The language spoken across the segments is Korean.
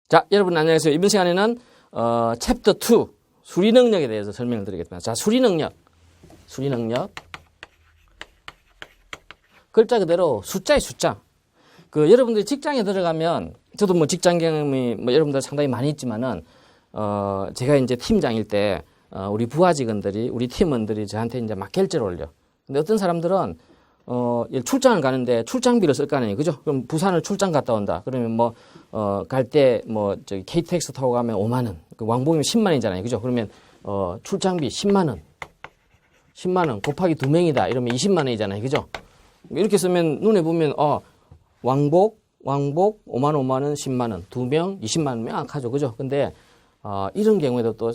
자, 여러분 안녕하세요. 이번 시간에는 챕터 2 수리 능력에 대해서 설명을 드리겠습니다. 자, 수리 능력. 글자 그대로 숫자의 숫자. 여러분들이 직장에 들어가면 저도 뭐 직장 경험이 여러분들 상당히 많이 있지만은 제가 이제 팀장일 때 우리 부하 직원들이 우리 팀원들이 저한테 이제 막 결제를 올려. 근데 어떤 사람들은 출장을 가는데 출장비를 쓸 거 아니에요. 그죠? 그럼 부산을 출장 갔다 온다. 그러면 갈 때 저기 KTX 타고 가면 5만 원. 왕복이면 10만 원이잖아요. 그죠? 그러면 출장비 10만 원. 10만 원 곱하기 2명이다. 이러면 20만 원이잖아요. 그죠? 이렇게 쓰면 눈에 보면 왕복 5만 원 10만 원. 2명 20만 원 명확하죠. 그죠? 근데 이런 경우에도 또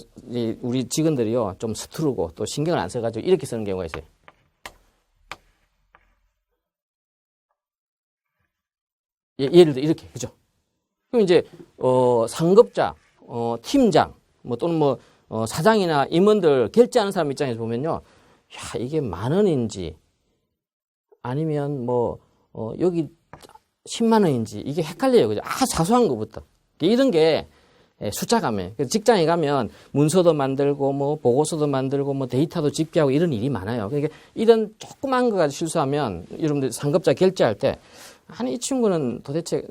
우리 직원들이요. 좀 서투르고 또 신경을 안 써가지고 이렇게 쓰는 경우가 있어요. 예를 들어 이렇게. 그죠? 그럼 이제 상급자, 팀장, 또는 사장이나 임원들 결제하는 사람 입장에서 보면요. 야, 이게 10,000원인지 아니면 여기 10만 원인지 이게 헷갈려요. 그죠? 사소한 것부터. 이런 게 숫자감에. 직장에 가면 문서도 만들고 보고서도 만들고 데이터도 집계하고 이런 일이 많아요. 그러니까 이런 조그만 거 가지고 실수하면 여러분들 상급자 결제할 때 아니 이 친구는 도대체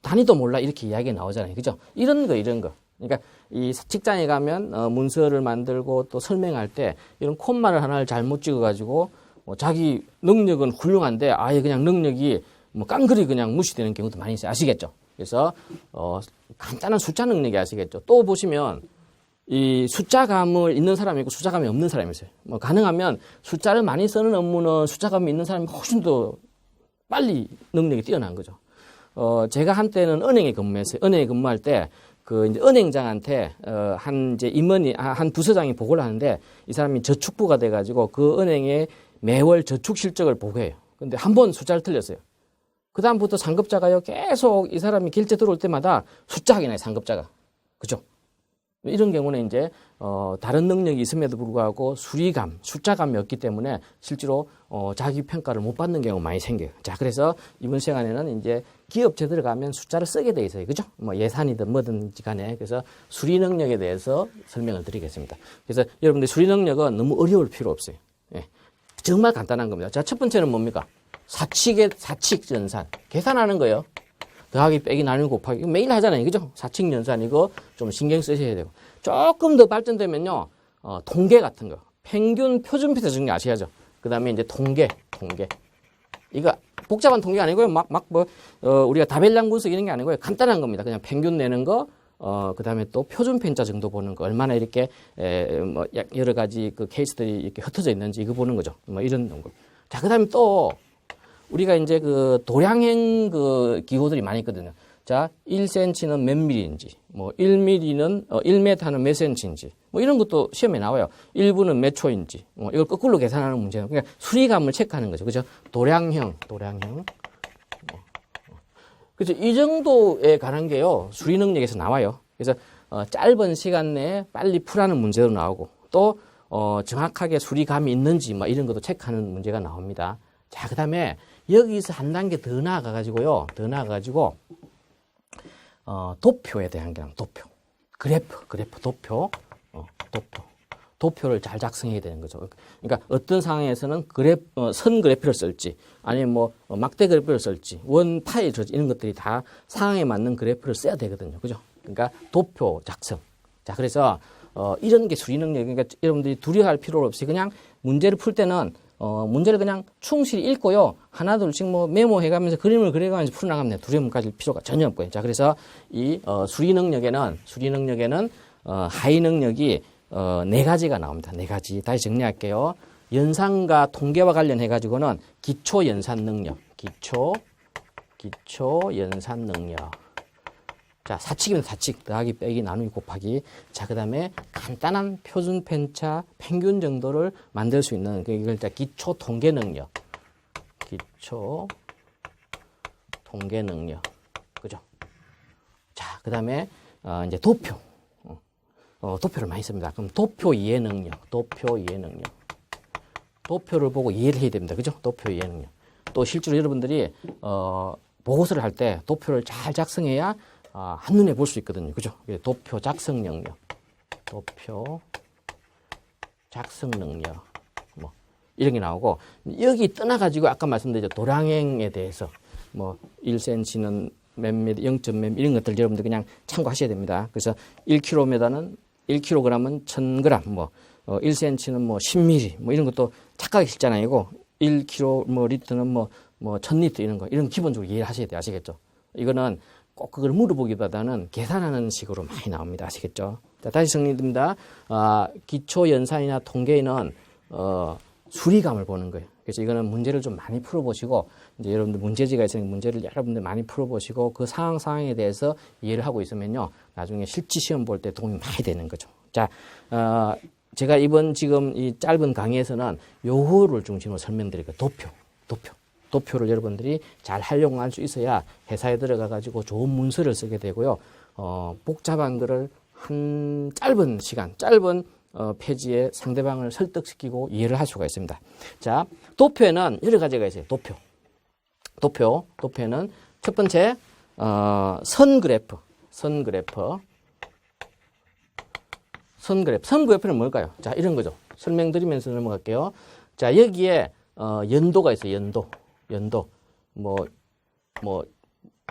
단위도 몰라 이렇게 이야기가 나오잖아요. 그죠? 이런 거. 그러니까 이 직장에 가면 문서를 만들고 또 설명할 때 이런 콤마를 하나를 잘못 찍어가지고 자기 능력은 훌륭한데 아예 그냥 능력이 깡그리 그냥 무시되는 경우도 많이 있어요. 아시겠죠? 그래서 간단한 숫자 능력이 아시겠죠? 또 보시면 이 숫자감을 있는 사람이 있고 숫자감이 없는 사람이 있어요. 가능하면 숫자를 많이 쓰는 업무는 숫자감이 있는 사람이 훨씬 더 빨리 능력이 뛰어난 거죠. 제가 한때는 은행에 근무했어요. 은행에 근무할 때 이제 은행장한테 이제 임원이 한 부서장이 보고를 하는데 이 사람이 저축부가 돼가지고 그 은행의 매월 저축 실적을 보고해요. 근데 한 번 숫자를 틀렸어요. 그 다음부터 상급자가요 계속 이 사람이 결제 들어올 때마다 숫자 확인해요. 상급자가. 그죠? 이런 경우는 이제 다른 능력이 있음에도 불구하고 수리감, 숫자감이 없기 때문에 실제로 자기 평가를 못 받는 경우가 많이 생겨요. 자, 그래서 이번 시간에는 이제 기업체 들어가면 숫자를 쓰게 돼 있어요. 그죠? 예산이든 뭐든지 간에. 그래서 수리 능력에 대해서 설명을 드리겠습니다. 그래서 여러분들 수리 능력은 너무 어려울 필요 없어요. 예. 정말 간단한 겁니다. 자, 첫 번째는 뭡니까? 사칙 연산. 계산하는 거예요. 더하기 빼기 나누기 곱하기 이거 매일 하잖아요. 그죠? 사칙 연산 이거 좀 신경 쓰셔야 되고. 조금 더 발전되면요. 통계 같은 거. 평균 표준표 적는 거 아셔야죠. 그다음에 이제 통계. 이거 복잡한 통계가 아니고요. 우리가 다별량 분석 이런 게 아니고요. 간단한 겁니다. 그냥 평균 내는 거 그다음에 또 표준 편차 정도 보는 거. 얼마나 이렇게 여러 가지 그 케이스들이 이렇게 흩어져 있는지 이거 보는 거죠. 이런 거. 자, 그다음에 또 우리가 이제 도량행 기호들이 많이 있거든요. 자, 1cm는 몇 밀리인지, 1mm는, 1m는 몇 cm인지, 이런 것도 시험에 나와요. 1분은 몇 초인지, 이걸 거꾸로 계산하는 문제는. 그러니까 수리감을 체크하는 거죠. 그죠? 도량형. 그래서 이 정도에 관한 게요, 수리 능력에서 나와요. 그래서, 짧은 시간 내에 빨리 풀하는 문제도 나오고, 또, 정확하게 수리감이 있는지, 이런 것도 체크하는 문제가 나옵니다. 자, 그 다음에 여기서 한 단계 더 나아가가지고요. 도표에 대한 게 도표. 그래프, 도표. 도표를 잘 작성해야 되는 거죠. 그러니까 어떤 상황에서는 선 그래프를 쓸지, 아니면 막대 그래프를 쓸지, 원 파일 이런 것들이 다 상황에 맞는 그래프를 써야 되거든요. 그죠? 그러니까 도표 작성. 자, 그래서 이런 게 수리 능력. 그러니까 여러분들이 두려워할 필요 없이 그냥 문제를 풀 때는 문제를 그냥 충실히 읽고요. 하나, 둘씩 메모해가면서 그림을 그려가면서 풀어나가면 돼요. 두려움 가질 필요가 전혀 없고요. 자, 그래서 이 수리 능력에는 하위 능력이 4가지가 나옵니다. 4가지. 다시 정리할게요. 연산과 통계와 관련해가지고는 기초 연산 능력. 기초 연산 능력. 자, 사칙이면 사칙. 더하기 빼기 나누기 곱하기. 자, 그다음에 간단한 표준 편차 평균 정도를 만들 수 있는 이걸 기초 통계 능력. 그죠? 자, 그다음에 이제 도표. 도표를 많이 씁니다. 그럼 도표 이해 능력. 도표를 보고 이해를 해야 됩니다. 그죠? 도표 이해 능력. 또 실제로 여러분들이 보고서를 할 때 도표를 잘 작성해야 한눈에 볼 수 있거든요. 그죠? 도표 작성 능력, 도표 작성 능력, 뭐, 이런 게 나오고, 여기 떠나가지고 아까 말씀드렸죠. 도량행에 대해서, 뭐, 1cm는 몇 미터, 0.몇 이런 것들 여러분들 그냥 참고하셔야 됩니다. 그래서 1kg는 1kg은 1000g, 뭐 1cm는 뭐 10mm, 뭐 이런 것도 착각이 실전 아니고 1kg 뭐 리터는 뭐 1000리터 이런 거 이런 기본적으로 이해를 하셔야 돼요. 아시겠죠? 이거는 꼭 그걸 물어보기보다는 계산하는 식으로 많이 나옵니다. 아시겠죠? 자, 다시 정리됩니다. 기초 연산이나 통계는 수리감을 보는 거예요. 그래서 이거는 문제를 좀 많이 풀어보시고, 이제 여러분들 문제지가 있으니까 문제를 여러분들 많이 풀어보시고, 그 상황에 대해서 이해를 하고 있으면요, 나중에 실지 시험 볼 때 도움이 많이 되는 거죠. 자, 제가 이번 지금 이 짧은 강의에서는 요거를 중심으로 설명드릴 거예요. 도표를 여러분들이 잘 활용할 수 있어야 회사에 들어가가지고 좋은 문서를 쓰게 되고요. 복잡한 거를 한 짧은 시간, 페이지에 상대방을 설득시키고 이해를 할 수가 있습니다. 자, 도표에는 여러 가지가 있어요. 도표에는 첫 번째, 선 그래프는 뭘까요? 자, 이런 거죠. 설명드리면서 넘어갈게요. 자, 여기에, 연도가 있어요. 연도. 뭐,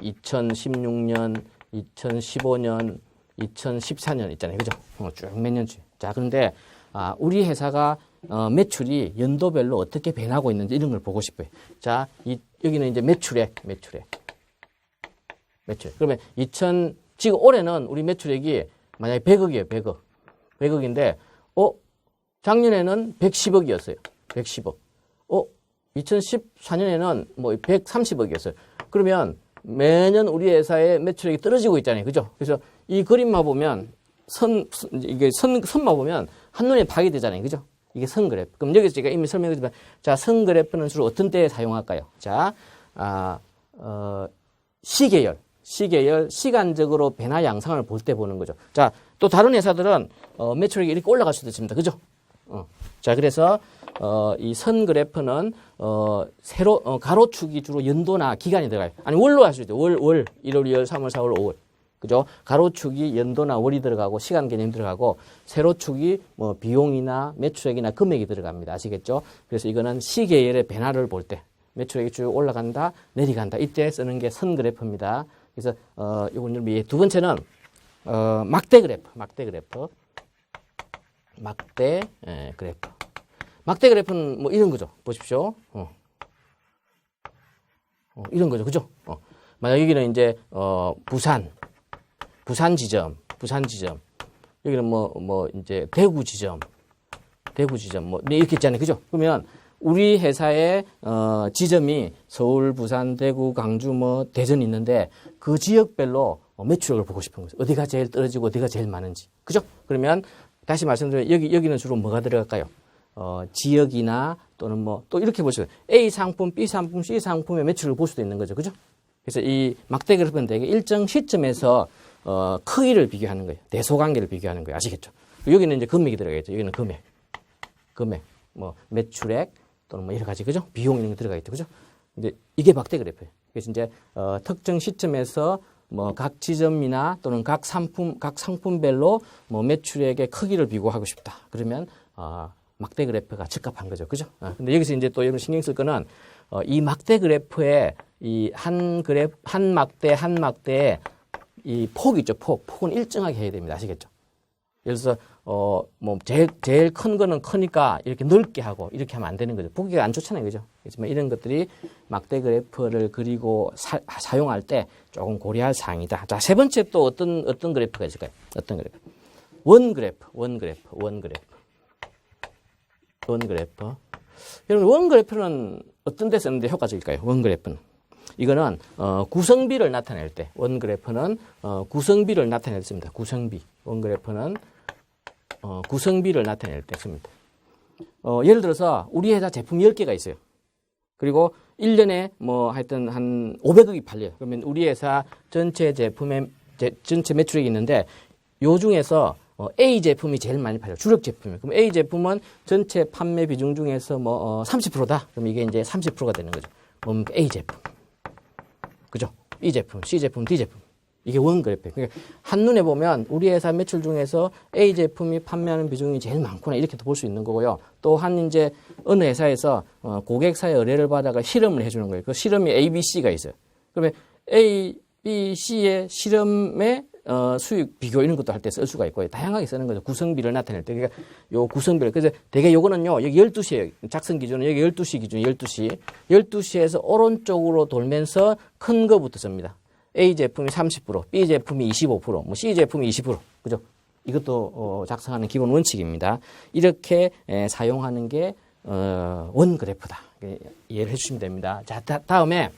2016년, 2015년, 2014년 있잖아요. 그죠? 쭉 몇 년치. 자, 그런데, 우리 회사가, 매출이 연도별로 어떻게 변하고 있는지 이런 걸 보고 싶어요. 자, 여기는 이제 매출액. 그러면 지금 올해는 우리 매출액이 만약에 100억이에요. 100억인데, 작년에는 110억이었어요. 110억. 2014년에는 뭐 130억이었어요. 그러면 매년 우리 회사의 매출액이 떨어지고 있잖아요. 그죠? 그래서 이 그림만 보면 선만 보면 한눈에 파악이 되잖아요. 그죠? 이게 선 그래프. 그럼 여기서 제가 이미 설명드렸지만, 자, 선 그래프는 주로 어떤 때에 사용할까요? 자, 시계열, 시간적으로 변화 양상을 볼 때 보는 거죠. 자, 또 다른 회사들은, 매출액이 이렇게 올라갈 수도 있습니다. 그죠? 자, 그래서, 이 선 그래프는, 가로축이 주로 연도나 기간이 들어가요. 아니, 월로 할 수 있죠. 월, 1월, 2월, 3월, 4월, 5월. 그죠? 가로축이 연도나 월이 들어가고 시간 개념이 들어가고 세로축이 뭐 비용이나 매출액이나 금액이 들어갑니다. 아시겠죠? 그래서 이거는 시계열의 변화를 볼 때 매출액이 쭉 올라간다, 내려간다. 이때 쓰는 게 선 그래프입니다. 그래서 요건 두 번째는 막대 그래프. 막대 그래프는 뭐 이런 거죠. 보십시오. 이런 거죠. 그죠? 만약 여기는 이제 부산 지점. 여기는 이제 대구 지점, 뭐, 이렇게 있잖아요. 그죠? 그러면 우리 회사의, 지점이 서울, 부산, 대구, 강주, 뭐, 대전이 있는데 그 지역별로 매출액을 보고 싶은 거죠. 어디가 제일 떨어지고 어디가 제일 많은지. 그죠? 그러면 다시 말씀드리면 여기는 주로 뭐가 들어갈까요? 지역이나 또는 뭐, 또 이렇게 보시면 A 상품, B 상품, C 상품의 매출을 볼 수도 있는 거죠. 그죠? 그래서 이 막대 그래프는 되게 일정 시점에서 크기를 비교하는 거예요. 대소관계를 비교하는 거예요. 아시겠죠? 여기는 이제 금액이 들어가겠죠. 여기는 금액, 뭐 매출액 또는 뭐 여러 가지 그죠? 비용 이런 게 들어가겠죠. 그죠? 근데 이게 막대 그래프예요. 그래서 이제 특정 시점에서 뭐 각 지점이나 또는 각 상품별로 뭐 매출액의 크기를 비교하고 싶다. 그러면 막대 그래프가 적합한 거죠. 그죠? 근데 여기서 이제 또 여러분 신경 쓸 거는 이 막대 그래프에 이 한 막대에 이 폭 있죠, 폭은 일정하게 해야 됩니다. 아시겠죠? 예를 들어서, 뭐, 제일 큰 거는 크니까 이렇게 넓게 하고 이렇게 하면 안 되는 거죠. 보기가 안 좋잖아요. 그죠? 그렇지만 이런 것들이 막대 그래프를 그리고 사용할 때 조금 고려할 사항이다. 자, 세 번째 또 어떤 그래프가 있을까요? 어떤 그래프? 원 그래프. 여러분, 원 그래프는 어떤 데 쓰는데 효과적일까요? 원 그래프는. 이거는 구성비를 나타낼 때 원 그래프는 구성비를 나타낼 때 씁니다. 원 그래프는 구성비를 나타낼 때 씁니다. 예를 들어서 우리 회사 제품 10개가 있어요. 그리고 1년에 뭐 하여튼 한 500억이 팔려요. 그러면 우리 회사 전체 제품의 전체 매출액이 있는데 요 중에서 A 제품이 제일 많이 팔려요. 주력 제품이에요. 그럼 A 제품은 전체 판매 비중 중에서 뭐 30%다. 그럼 이게 이제 30%가 되는 거죠. 뭡니까? A 제품. 그죠? B 제품, C 제품, D 제품. 이게 원 그래프. 그러니까 한눈에 보면 우리 회사 매출 중에서 A 제품이 판매하는 비중이 제일 많구나 이렇게도 볼 수 있는 거고요. 또한 이제 어느 회사에서 고객사의 의뢰를 받아가 실험을 해주는 거예요. 그 실험이 A, B, C가 있어요. 그러면 A, B, C의 실험의 수익 비교 이런 것도 할 때 쓸 수가 있고요. 다양하게 쓰는 거죠. 구성비를 나타낼 때. 그러니까 요 구성비를. 그래서 대개 요거는요. 여기 12시에 작성 기준은 여기 12시 기준 12시. 12시에서 오른쪽으로 돌면서 큰 거부터 씁니다. A 제품이 30%, B 제품이 25%, 뭐 C 제품이 20%. 그죠? 이것도 작성하는 기본 원칙입니다. 이렇게 사용하는 게 원 그래프다. 이해를 해 주시면 됩니다. 자, 다음에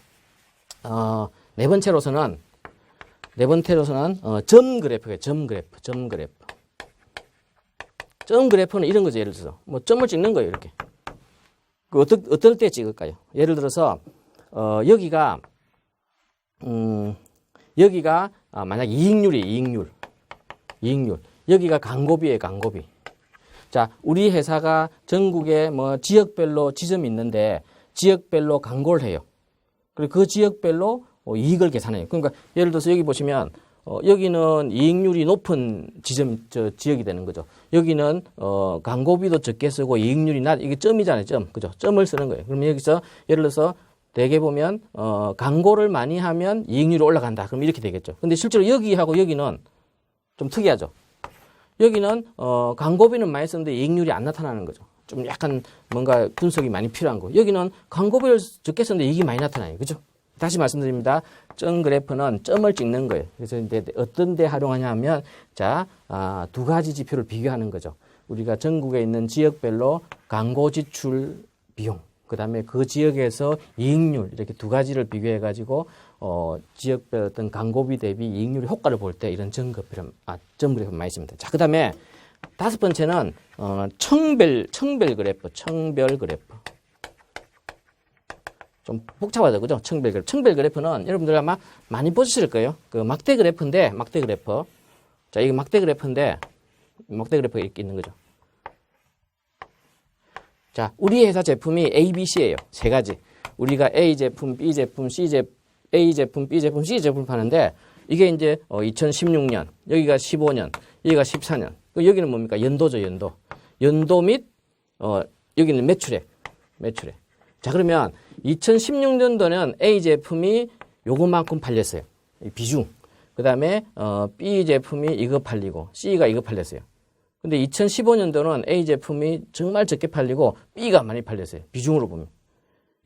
네 번째로서는 점 그래프예요. 점 그래프. 점 그래프는 이런 거죠. 예를 들어서 뭐 점을 찍는 거예요. 이렇게. 그 어떨 때 찍을까요? 예를 들어서 여기가 만약 이익률. 여기가 광고비예요. 광고비. 자, 우리 회사가 전국에 뭐 지역별로 지점이 있는데 지역별로 광고를 해요. 그리고 그 지역별로 이익을 계산해요. 그러니까 예를 들어서 여기 보시면 여기는 이익률이 높은 지역이 되는 거죠. 여기는 광고비도 적게 쓰고 이익률이 이게 점이잖아요. 점. 그죠? 점을 쓰는 거예요. 그러면 여기서 예를 들어서 대개 보면 광고를 많이 하면 이익률이 올라간다. 그럼 이렇게 되겠죠. 근데 실제로 여기하고 여기는 좀 특이하죠. 여기는 광고비는 많이 쓰는데 이익률이 안 나타나는 거죠. 좀 약간 뭔가 분석이 많이 필요한 거. 여기는 광고비를 적게 쓰는데 이익이 많이 나타나요. 그죠? 다시 말씀드립니다. 점 그래프는 점을 찍는 거예요. 그래서 이제 어떤 데 활용하냐 하면 자, 두 가지 지표를 비교하는 거죠. 우리가 전국에 있는 지역별로 광고 지출 비용, 그다음에 그 지역에서 이익률 이렇게 두 가지를 비교해 가지고 지역별 어떤 광고비 대비 이익률 효과를 볼 때 이런 점 그래프 많이 씁니다. 자, 그다음에 다섯 번째는 청별 그래프. 좀 복잡하죠, 그죠? 청별 그래프는 여러분들 아마 많이 보셨을 거예요. 그 막대 그래프인데, 자, 이게 막대 그래프가 이렇게 있는 거죠. 자, 우리 회사 제품이 A, B, C예요. 세 가지. 우리가 A 제품, B 제품, A 제품, B 제품, C 제품 파는데 이게 이제 2016년, 여기가 15년, 여기가 14년. 여기는 뭡니까? 연도죠, 연도 및 여기는 매출액. 자, 그러면 2016년도는 A 제품이 요것만큼 팔렸어요. 비중. 그 다음에 B 제품이 이거 팔리고 C가 이거 팔렸어요. 근데 2015년도는 A 제품이 정말 적게 팔리고 B가 많이 팔렸어요. 비중으로 보면.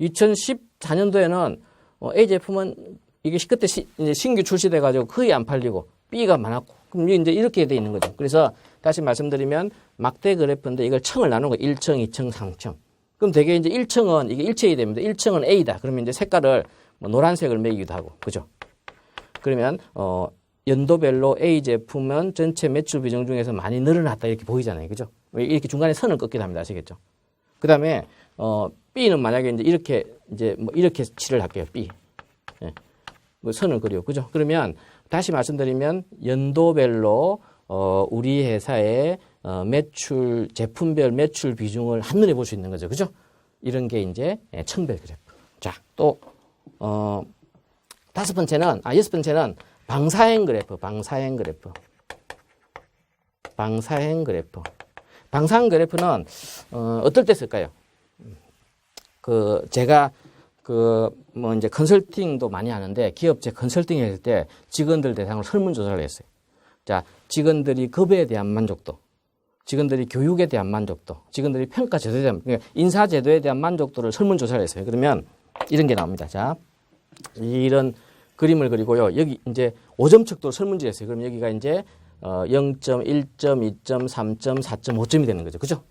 2014년도에는 A 제품은 이게 그때 이제 신규 출시돼가지고 거의 안 팔리고 B가 많았고. 그럼 이제 이렇게 돼 있는 거죠. 그래서 다시 말씀드리면 막대 그래프인데 이걸 층을 나누는 거예요. 1층, 2층, 3층. 그럼 되게 이제 1층은 이게 일체이 됩니다. 1층은 A다. 그러면 이제 색깔을 뭐 노란색을 매기기도 하고. 그죠? 그러면 연도별로 A 제품은 전체 매출 비중 중에서 많이 늘어났다 이렇게 보이잖아요. 그죠? 이렇게 중간에 선을 긋기도 합니다. 아시겠죠? 그다음에 B는 만약에 이제 뭐 이렇게 칠을 할게요. B. 예. 뭐 선을 그려. 그죠? 그러면 다시 말씀드리면 연도별로 우리 회사의 제품별 매출 비중을 한눈에 볼 수 있는 거죠. 그죠? 이런 게 이제 청별 그래프. 자, 또 여섯 번째는 방사행 그래프. 방사행 그래프는 어떨 때 쓸까요? 제가 뭐 이제 컨설팅도 많이 하는데 기업체 컨설팅 했을 때 직원들 대상으로 설문조사를 했어요. 자, 직원들이 급여에 대한 만족도, 직원들이 교육에 대한 만족도, 직원들이 평가 제도에 대한, 그러니까 인사 제도에 대한 만족도를 설문조사를 했어요. 그러면 이런 게 나옵니다. 자, 이런 그림을 그리고요. 여기 이제 5점 척도로 설문지 했어요. 그럼 여기가 이제 0점, 1점, 2점, 3점, 4점, 5점이 되는 거죠. 그죠?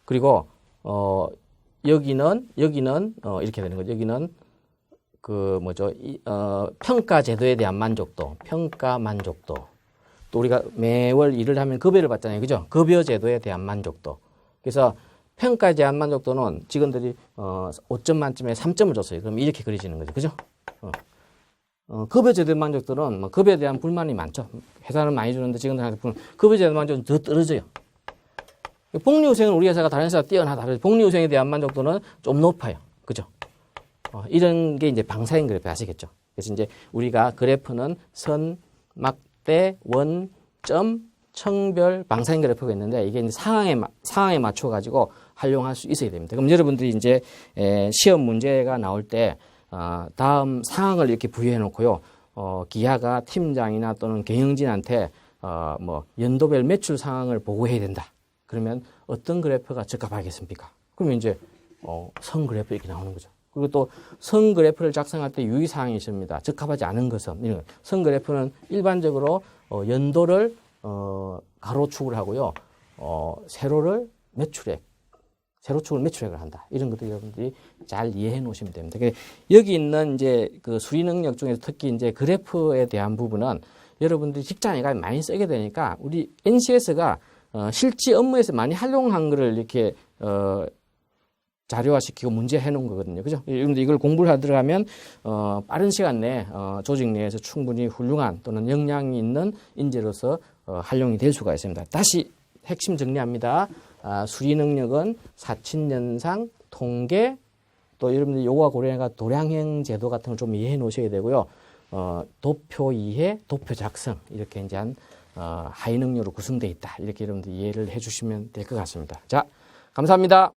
그리고 여기는 이렇게 되는 거죠. 여기는 평가 제도에 대한 만족도, 평가 만족도. 또 우리가 매월 일을 하면 급여를 받잖아요. 그죠? 급여 제도에 대한 만족도. 그래서 평가에 대한 만족도는 직원들이 5점 만점에 3점을 줬어요. 그럼 이렇게 그려지는 거죠. 그죠? 급여 제도의 만족도는 뭐 급여에 대한 불만이 많죠. 회사는 많이 주는데 직원들한테 급여 제도의 만족도는 더 떨어져요. 복리후생은 우리 회사가 다른 회사가 뛰어나다. 복리후생에 대한 만족도는 좀 높아요. 그죠? 이런 게 이제 방사행 그래프 아시겠죠? 그래서 이제 우리가 그래프는 선, 막대, 원, 점, 청별, 방사인 그래프가 있는데 이게 이제 상황에 맞춰 가지고 활용할 수 있어야 됩니다. 그럼 여러분들이 이제 시험 문제가 나올 때 다음 상황을 이렇게 부여해 놓고요. 기아가 팀장이나 또는 경영진한테 뭐 연도별 매출 상황을 보고해야 된다. 그러면 어떤 그래프가 적합하겠습니까? 그러면 이제 선 그래프 이렇게 나오는 거죠. 그리고 또 선 그래프를 작성할 때 유의사항이 있습니다. 적합하지 않은 것은 선 그래프는 일반적으로 연도를 가로축을 하고요. 세로를 세로축을 매출액을 한다. 이런 것들 여러분들이 잘 이해해 놓으시면 됩니다. 여기 있는 이제 그 수리 능력 중에서 특히 이제 그래프에 대한 부분은 여러분들이 직장에 가면 많이 쓰게 되니까 우리 NCS가 실제 업무에서 많이 활용한 거를 이렇게 자료화시키고 문제 해놓은 거거든요. 그죠? 여러분들 이걸 공부를 하러 들어가면 빠른 시간 내에 조직 내에서 충분히 훌륭한 또는 역량이 있는 인재로서 활용이 될 수가 있습니다. 다시 핵심 정리합니다. 수리 능력은 사친연상, 통계, 또 여러분들 요거와 고려해가 도량형 제도 같은 걸 좀 이해해 놓으셔야 되고요. 도표 이해, 도표 작성 이렇게 이제 한 하위 능력으로 구성되어 있다. 이렇게 여러분들 이해를 해 주시면 될 것 같습니다. 자, 감사합니다.